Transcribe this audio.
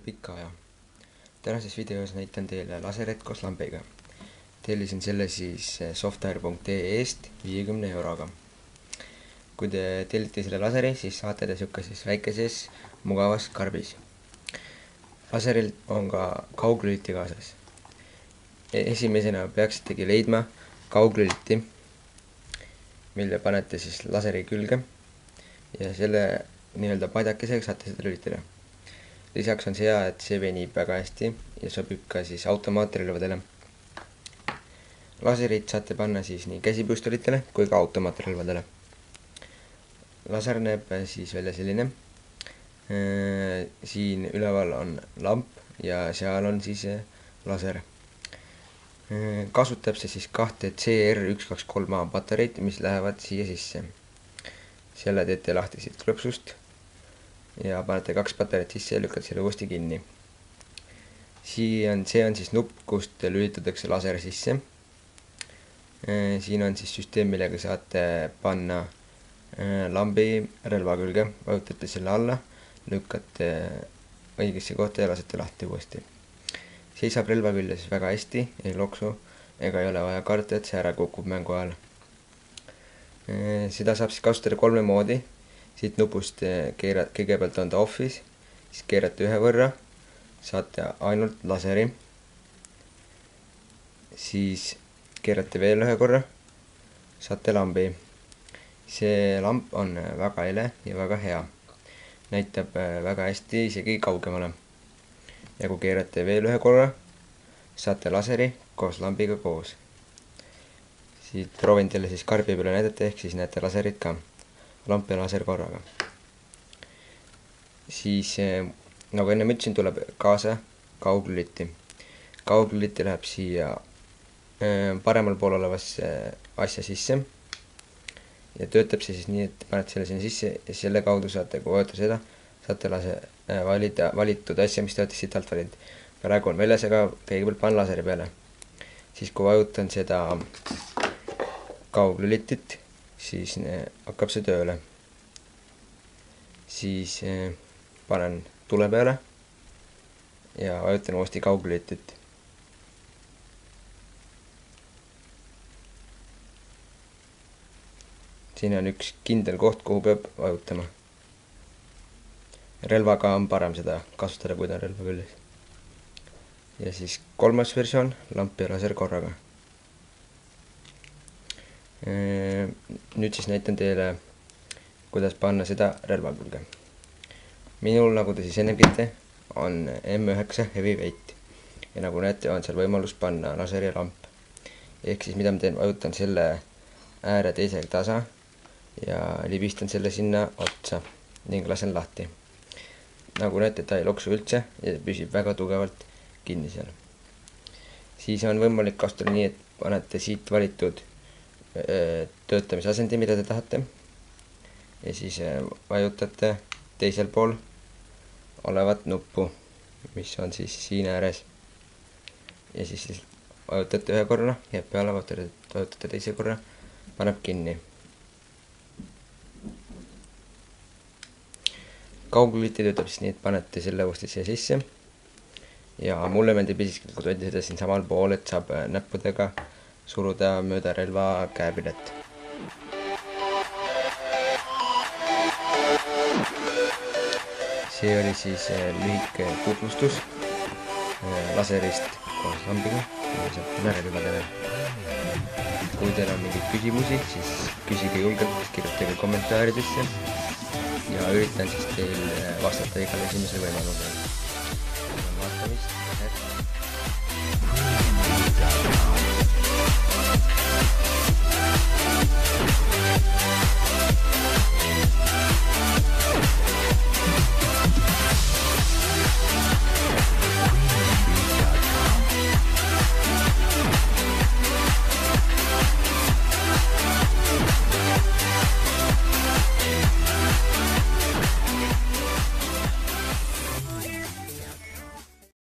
pika aja. Tänases videos näitan teile laserit koos lambiga. Tellisin selle siis software.ee-st 50 euroga. Kui te tellite selle laseri, siis saate te sellises väikeses mugavas karbis. Laseril on ka kauglüliti kaasas. Esimesena peaksitegi leidma kauglüliti, mille panete siis laseri külge ja selle nii-öelda padjakesega saate seda lülitada. Lisaks on see hea, et see venib väga hästi ja sobib ka siis automaatrelvadele. Laserit saate panna siis nii käsipüstolitele kui ka automaatrelvadele. Laser näeb siis välja selline. Siin üleval on lamp ja seal on siis laser. Kasutab see siis 2 CR123A patareid, mis lähevad siia sisse. Selle teete lahti siit klõpsust ja panete 2 patareid sisse ja lükkate selle uuesti kinni. See on siis nupp, kust lülitatakse laser sisse. Siin on siis süsteem, millega saate panna lambi relva külge, vajutate selle alla, lükkate õigesse kohta ja lasete lahti uuesti. Seisab relva küljes väga hästi, ei loksu ega ei ole vaja karta, et see ära kukub mängu ajal. Seda saab siis kasutada 3 moodi. Siit nupust kõigepealt on ta offis, siis keerate ühe võrra, saate ainult laseri, siis keerate veel ühe korra, saate lambi. See lamp on väga ele ja väga hea, näitab väga hästi isegi kaugemale. Ja kui keerate veel ühe korra, saate laseri koos lambiga koos. Siit proovin teile siis karbi peale näidata, ehk siis näete laserit ka. Lamp ja laser korraga. Siis, nagu enne ütlesin, tuleb kaasa kauglüliti. Kauglüliti läheb siia paremal pool olevasse asja sisse ja töötab see siis nii, et panete selle sinna sisse ja selle kaudu saate, kui vajuta seda, saate valida valitud asja, mis te olete siit alt valinud. Praegu on väljas, aga kõigepealt panen laseri peale. Siis kui vajutan seda kauglülitit, siis hakkab see tööle. Siis panen tule peale ja vajutan uuesti kauglülitit. Siin on üks kindel koht, kuhu peab vajutama. Relvaga on parem seda kasutada, kui ta on relva küljes. Ja siis 3. versioon, lamp ja laser korraga. Nüüd siis näitan teile, kuidas panna seda relva külge. Minul, nagu te siis enne nägite, on M9 Heavyweight ja nagu näete, on seal võimalus panna laseri lamp. Ehk siis mida ma teen, vajutan selle ääre teisega tasa ja libistan selle sinna otsa ning lasen lahti. Nagu näete, ta ei loksu üldse ja püsib väga tugevalt kinni seal. Siis on võimalik kasutada nii, et panete siit valitud töötamisasendi, mida te tahate ja siis vajutate teisel pool olevat nuppu, mis on siis siin ääres ja siis vajutate ühe korra, jääb peale, vajutate teise korra, paneb kinni. Kauglüliti töötab siis nii, et panete selle uuesti siia sisse ja mulle meeldib isiklikult hoida seda siin samal pool, et saab näppudega suruda mööda relva käepilet. See oli siis lühike tutvustus laserist koos lambiga, relvadele. Kui teil on mingeid küsimusi, siis küsige julgelt, kirjutage kommentaaridesse ja üritan siis teil vastata igale esimesel võimalusel.